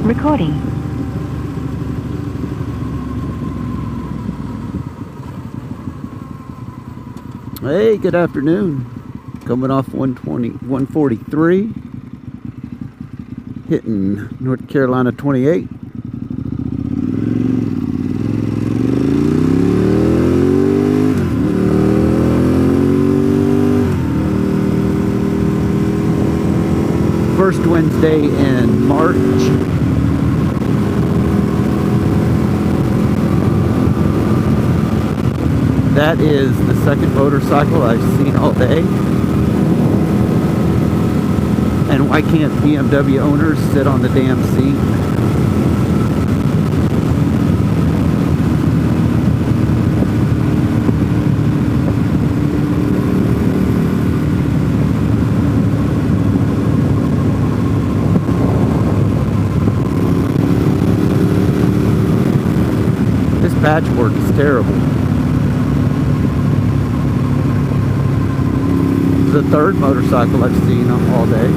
Recording. Hey, good afternoon. Coming off 143, hitting North Carolina 28. First Wednesday in March. That is the second motorcycle I've seen all day. And why can't BMW owners sit on the damn seat? This patchwork is terrible. The third motorcycle I've seen all day.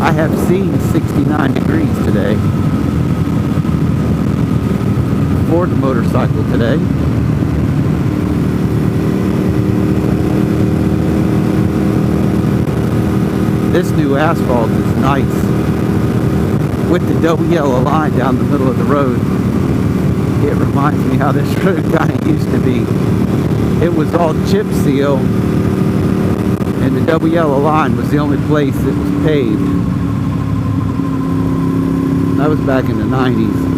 I have seen 69 degrees today. Fourth motorcycle today. This new asphalt is nice with the double yellow line down the middle of the road. It reminds me how this road kind of used to be. It was all chip seal and the double yellow line was the only place that was paved. That was back in the 90s.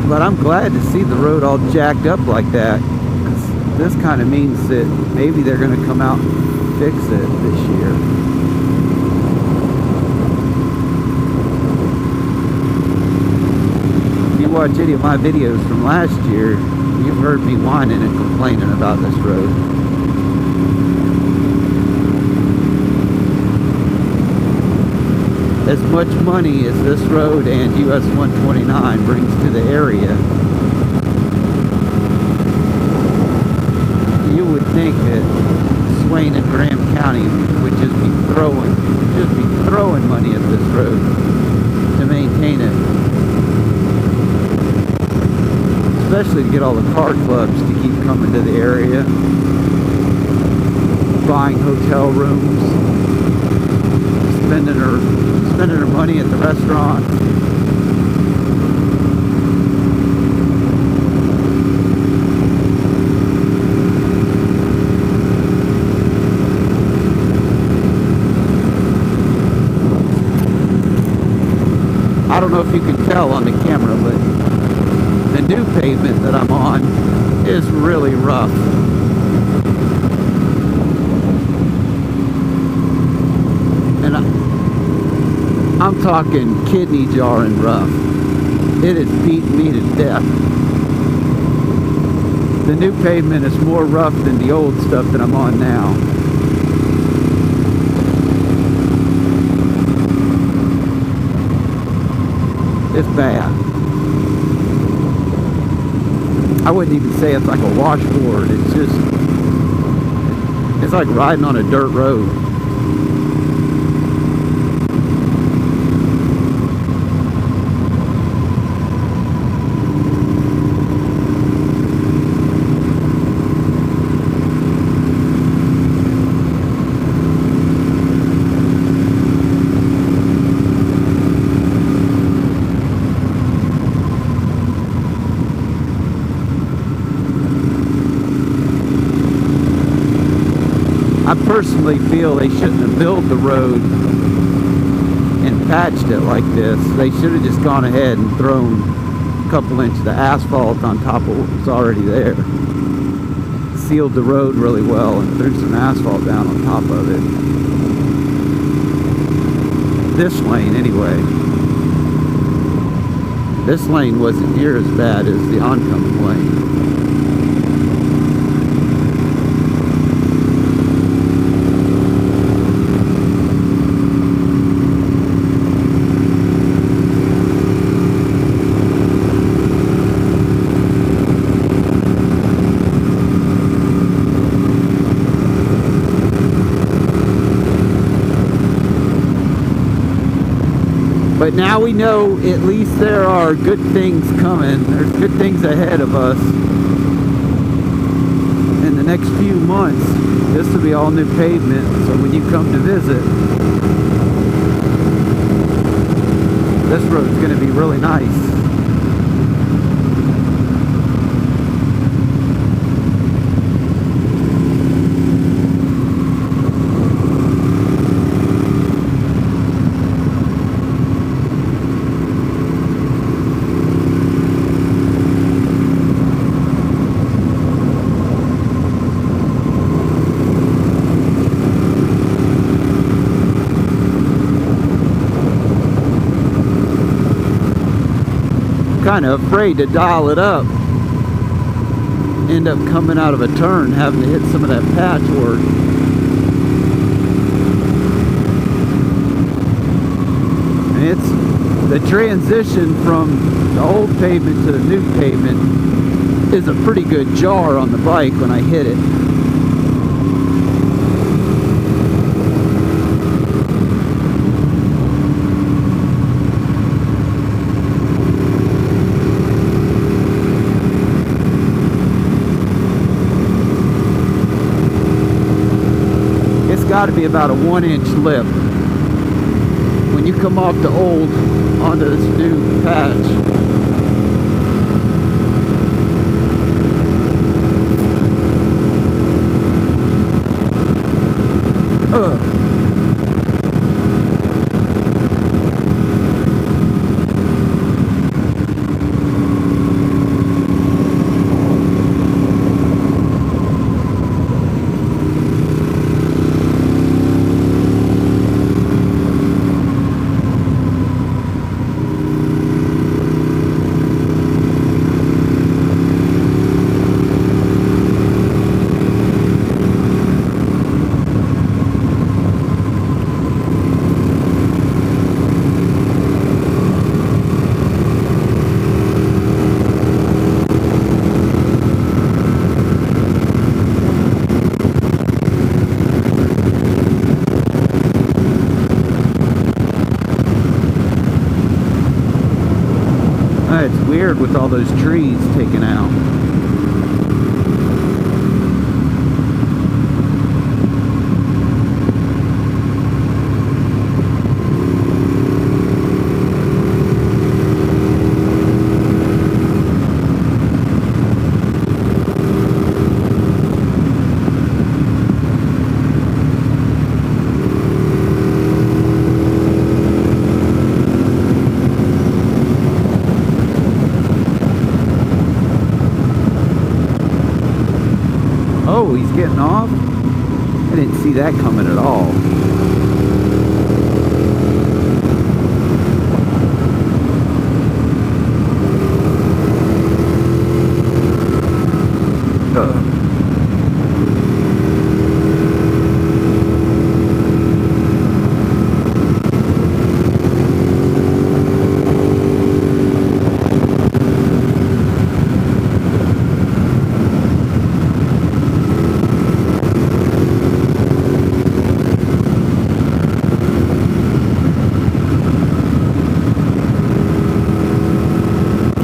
But I'm glad to see the road all jacked up like that. This kind of means that maybe they're going to come out and fix it this year. If you watch any of my videos from last year, you've heard me whining and complaining about this road. As much money as this road and US 129 brings to the area, you would think that Swain and Graham County would just be throwing money at this road to maintain it. Especially to get all the car clubs to keep coming to the area, buying hotel rooms, spending her money at the restaurant. I don't know if you can tell on the camera, but the new pavement that I'm on is really rough. And I'm talking kidney jarring rough. It has beaten me to death. The new pavement is more rough than the old stuff that I'm on now. It's bad. I wouldn't even say it's like a washboard. It's like riding on a dirt road. I personally feel they shouldn't have built the road and patched it like this. They should have just gone ahead and thrown a couple inches of asphalt on top of what was already there. Sealed the road really well and threw some asphalt down on top of it. This lane anyway. This lane wasn't near as bad as the oncoming lane. But now we know at least there are good things coming. There's good things ahead of us. In the next few months, this will be all new pavement. So when you come to visit, this road's going to be really nice. Kind of afraid to dial it up, end up coming out of a turn having to hit some of that patchwork. And it's the transition from the old pavement to the new pavement is a pretty good jar on the bike when I hit it. Got to be about a 1-inch lip when you come off the old onto this new patch. It's weird with all those trees taken out. Oh, he's getting off? I didn't see that coming at all.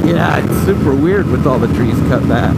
Yeah, it's super weird with all the trees cut back.